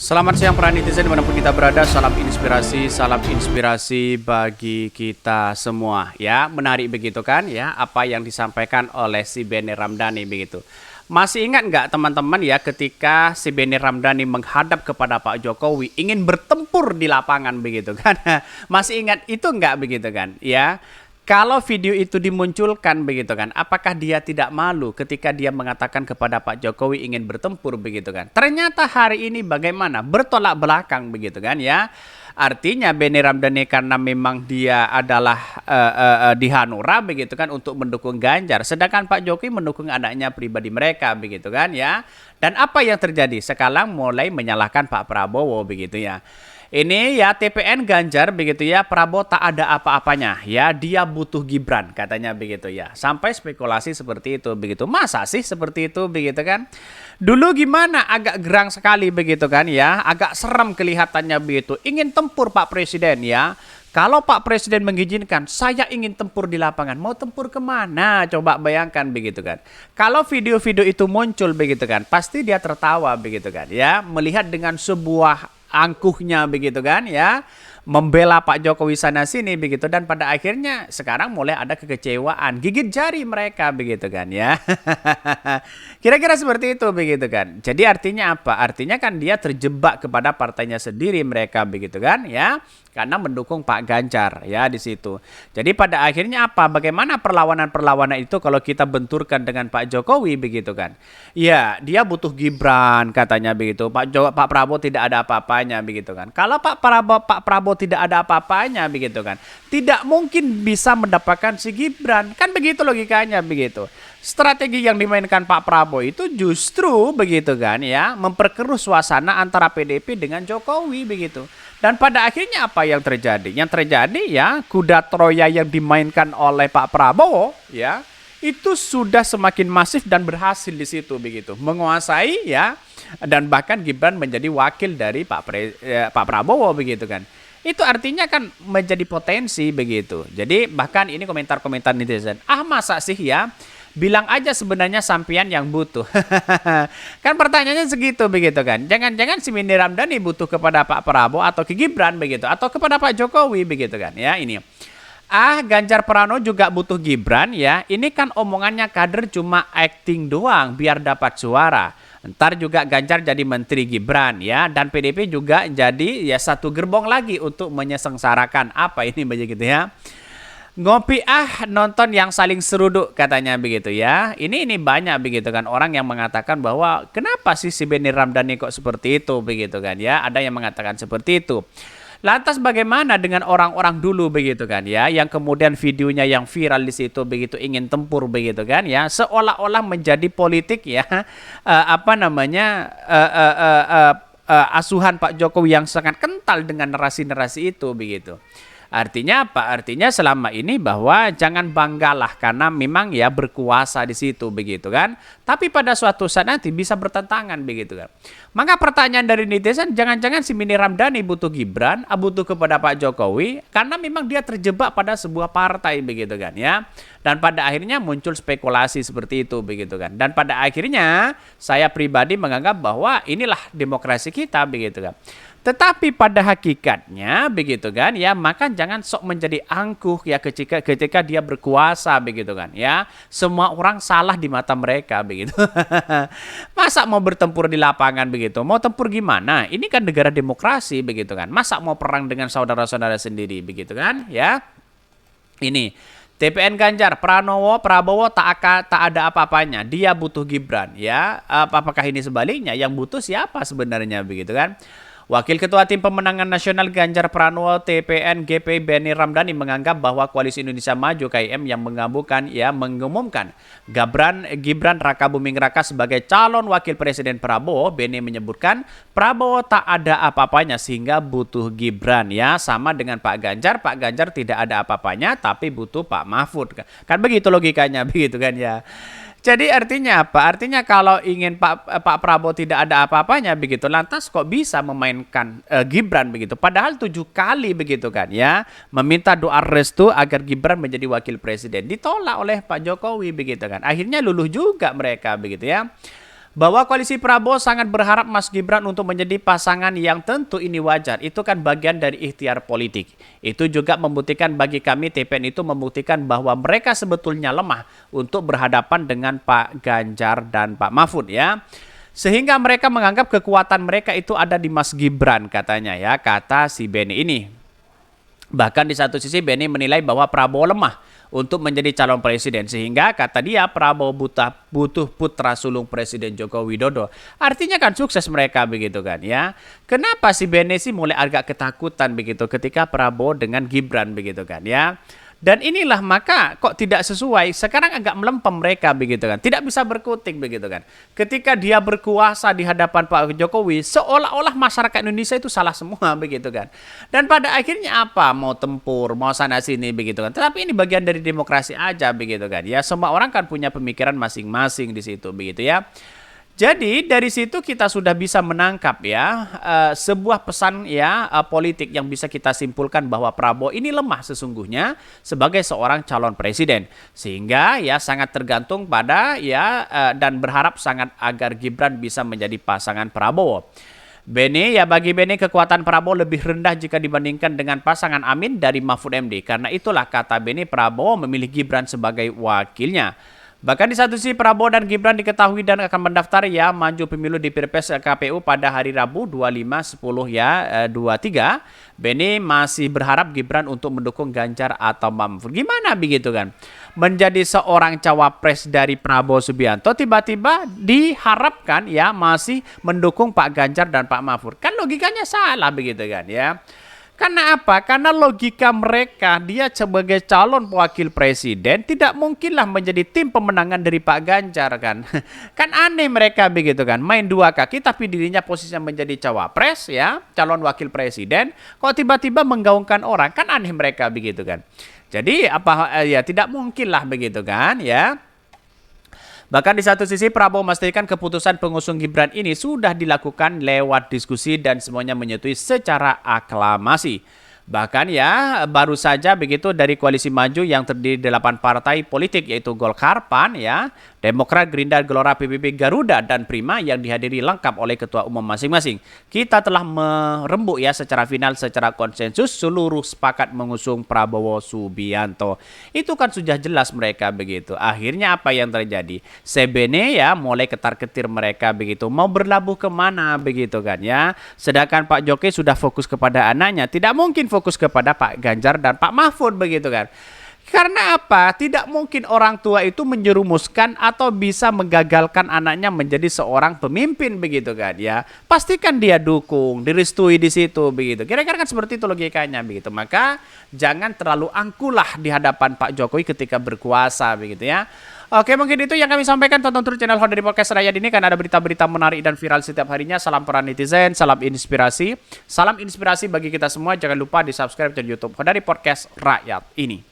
Selamat siang para netizen dimanapun kita berada, salam inspirasi bagi kita semua ya. Menarik begitu kan ya apa yang disampaikan oleh si Benny Ramdhani begitu. Masih ingat nggak teman-teman ya ketika si Benny Ramdhani menghadap kepada Pak Jokowi ingin bertempur di lapangan begitu kan. Masih ingat itu nggak begitu kan ya. Kalau video itu dimunculkan begitu kan, apakah dia tidak malu ketika dia mengatakan kepada Pak Jokowi ingin bertempur begitu kan? Ternyata hari ini bagaimana? Bertolak belakang begitu kan ya. Artinya Benny Ramdhani karena memang dia adalah di Hanura begitu kan untuk mendukung Ganjar. Sedangkan Pak Jokowi mendukung anaknya pribadi mereka begitu kan ya. Dan apa yang terjadi? Sekarang mulai menyalahkan Pak Prabowo begitu ya. Ini ya TPN Ganjar begitu ya, Prabowo tak ada apa-apanya ya, dia butuh Gibran katanya begitu ya. Sampai spekulasi seperti itu begitu. Masa sih seperti itu begitu kan? Dulu gimana agak gerang sekali begitu kan ya, agak seram kelihatannya begitu. Ingin tempur Pak Presiden ya. Kalau Pak Presiden mengizinkan, saya ingin tempur di lapangan. Mau tempur kemana? Coba bayangkan begitu kan. Kalau video-video itu muncul begitu kan, pasti dia tertawa begitu kan ya. Melihat dengan sebuah angkuhnya begitu kan ya, membela Pak Jokowi sana sini begitu, dan pada akhirnya sekarang mulai ada kekecewaan, gigit jari mereka begitu kan ya. Kira-kira seperti itu begitu kan. Jadi artinya apa? Artinya kan dia terjebak kepada partainya sendiri mereka begitu kan ya, karena mendukung Pak Ganjar ya di situ. Jadi pada akhirnya apa? Bagaimana perlawanan-perlawanan itu kalau kita benturkan dengan Pak Jokowi begitu kan? Ya, dia butuh Gibran katanya begitu. Pak Prabowo tidak ada apa-apanya begitu kan. Kalau Pak Prabowo tidak ada apa-apanya begitu kan, tidak mungkin bisa mendapatkan si Gibran. Kan begitu logikanya begitu. Strategi yang dimainkan Pak Prabowo itu justru begitu kan ya, memperkeruh suasana antara PDIP dengan Jokowi begitu. Dan pada akhirnya apa yang terjadi? Yang terjadi ya, kuda Troya yang dimainkan oleh Pak Prabowo ya, itu sudah semakin masif dan berhasil di situ begitu. Menguasai ya, dan bahkan Gibran menjadi wakil dari Pak Prabowo begitu kan. Itu artinya kan menjadi potensi begitu. Jadi bahkan ini komentar-komentar netizen. Ah masa sih ya? Bilang aja sebenarnya sampean yang butuh. Kan pertanyaannya segitu begitu kan. Jangan-jangan si Benny Ramdhani butuh kepada Pak Prabowo atau ke Gibran begitu, atau kepada Pak Jokowi begitu kan ya ini. Ah Ganjar Pranowo juga butuh Gibran ya. Ini kan omongannya kader cuma acting doang biar dapat suara. Ntar juga Ganjar jadi menteri Gibran ya, dan PDIP juga jadi ya satu gerbong lagi untuk menyesengsarakan apa ini begitu ya. Ngopi nonton yang saling seruduk katanya begitu ya. Ini banyak begitu kan orang yang mengatakan bahwa kenapa sih si Benny Ramdhani kok seperti itu begitu kan ya. Ada yang mengatakan seperti itu. Lantas bagaimana dengan orang-orang dulu begitu kan ya, yang kemudian videonya yang viral di situ begitu ingin tempur begitu kan ya, seolah-olah menjadi politik ya asuhan Pak Jokowi yang sangat kental dengan narasi-narasi itu begitu. Artinya apa? Artinya selama ini bahwa jangan banggalah karena memang ya berkuasa di situ begitu kan. Tapi pada suatu saat nanti bisa bertentangan begitu kan. Maka pertanyaan dari netizen, jangan-jangan si Benny Ramdhani butuh Gibran, butuh kepada Pak Jokowi karena memang dia terjebak pada sebuah partai begitu kan ya. Dan pada akhirnya muncul spekulasi seperti itu begitu kan. Dan pada akhirnya saya pribadi menganggap bahwa inilah demokrasi kita begitu kan. Tetapi pada hakikatnya begitu kan ya, maka jangan sok menjadi angkuh ya ketika dia berkuasa begitu kan ya. Semua orang salah di mata mereka begitu. Masa mau bertempur di lapangan begitu? Mau tempur gimana? Ini kan negara demokrasi begitu kan. Masa mau perang dengan saudara-saudara sendiri begitu kan ya. Ini TPN Ganjar Prabowo tak ada apa-apanya. Dia butuh Gibran ya. Apakah ini sebaliknya? Yang butuh siapa sebenarnya begitu kan? Wakil Ketua Tim Pemenangan Nasional Ganjar Pranowo TPN GP Benny Ramdhani menganggap bahwa Koalisi Indonesia Maju KIM yang mengumumkan Gibran Rakabuming Raka sebagai calon wakil presiden Prabowo. Benny menyebutkan Prabowo tak ada apa-apanya sehingga butuh Gibran ya, sama dengan Pak Ganjar. Pak Ganjar tidak ada apa-apanya tapi butuh Pak Mahfud. Kan begitu logikanya begitu kan ya. Jadi artinya apa? Artinya kalau ingin Pak Prabowo tidak ada apa-apanya begitu, lantas kok bisa memainkan Gibran begitu? Padahal 7 kali begitu kan ya, meminta doa restu agar Gibran menjadi wakil presiden. Ditolak oleh Pak Jokowi begitu kan. Akhirnya luluh juga mereka begitu ya. Bahwa koalisi Prabowo sangat berharap Mas Gibran untuk menjadi pasangan yang tentu ini wajar. Itu kan bagian dari ikhtiar politik. Itu juga membuktikan bagi kami TPN itu membuktikan bahwa mereka sebetulnya lemah untuk berhadapan dengan Pak Ganjar dan Pak Mahfud ya. Sehingga mereka menganggap kekuatan mereka itu ada di Mas Gibran katanya ya, kata si Beni ini. Bahkan di satu sisi Beni menilai bahwa Prabowo lemah untuk menjadi calon presiden. Sehingga kata dia Prabowo butuh putra sulung Presiden Joko Widodo. Artinya kan sukses mereka begitu kan ya. Kenapa si Beni sih mulai agak ketakutan begitu ketika Prabowo dengan Gibran begitu kan ya. Dan inilah maka kok tidak sesuai. Sekarang agak melempem mereka begitu kan. Tidak bisa berkutik begitu kan. Ketika dia berkuasa di hadapan Pak Jokowi, seolah-olah masyarakat Indonesia itu salah semua begitu kan. Dan pada akhirnya apa? Mau tempur, mau sana sini begitu kan. Tetapi ini bagian dari demokrasi aja begitu kan. Ya semua orang kan punya pemikiran masing-masing di situ begitu ya. Jadi dari situ kita sudah bisa menangkap ya sebuah pesan ya politik yang bisa kita simpulkan bahwa Prabowo ini lemah sesungguhnya sebagai seorang calon presiden, sehingga ya sangat tergantung pada ya dan berharap sangat agar Gibran bisa menjadi pasangan Prabowo. Beni ya bagi Beni kekuatan Prabowo lebih rendah jika dibandingkan dengan pasangan Amin dari Mahfud MD. Karena itulah kata Beni Prabowo memilih Gibran sebagai wakilnya. Bahkan di satu sisi Prabowo dan Gibran diketahui dan akan mendaftar ya maju pemilu di Pilpres KPU pada hari Rabu 25 10 ya 23. Beni masih berharap Gibran untuk mendukung Ganjar atau Mahfud. Gimana begitu kan? Menjadi seorang cawapres dari Prabowo Subianto tiba-tiba diharapkan ya masih mendukung Pak Ganjar dan Pak Mahfud. Kan logikanya salah begitu kan ya. Karena apa? Karena logika mereka dia sebagai calon wakil presiden tidak mungkinlah menjadi tim pemenangan dari Pak Ganjar kan. Kan aneh mereka begitu kan. Main dua kaki tapi dirinya posisinya menjadi cawapres ya, calon wakil presiden. Kok tiba-tiba menggaungkan orang? Kan aneh mereka begitu kan. Jadi apa ya tidak mungkinlah begitu kan ya. Bahkan di satu sisi Prabowo memastikan keputusan pengusung Gibran ini sudah dilakukan lewat diskusi dan semuanya menyetujui secara aklamasi. Bahkan ya baru saja begitu dari koalisi maju yang terdiri 8 partai politik yaitu Golkar, PAN ya, Demokrat, Gerindra, Gelora, PBB, Garuda, dan Prima yang dihadiri lengkap oleh ketua umum masing-masing. Kita telah merembuk ya secara final, secara konsensus seluruh sepakat mengusung Prabowo Subianto. Itu kan sudah jelas mereka begitu. Akhirnya apa yang terjadi? Sebene ya mulai ketar-ketir mereka begitu. Mau berlabuh kemana begitu kan ya. Sedangkan Pak Jokowi sudah fokus kepada anaknya. Tidak mungkin fokus kepada Pak Ganjar dan Pak Mahfud begitu kan. Karena apa? Tidak mungkin orang tua itu menjerumuskan atau bisa menggagalkan anaknya menjadi seorang pemimpin begitu kan ya. Pastikan dia dukung, direstui di situ begitu. Kira-kira kan seperti itu logikanya begitu. Maka jangan terlalu angkuhlah di hadapan Pak Jokowi ketika berkuasa begitu ya. Oke, mungkin itu yang kami sampaikan. Tonton terus channel Hot dari Podcast Rakyat ini kan ada berita-berita menarik dan viral setiap harinya. Salam peran netizen, salam inspirasi. Salam inspirasi bagi kita semua. Jangan lupa di subscribe channel YouTube Hot dari Podcast Rakyat ini.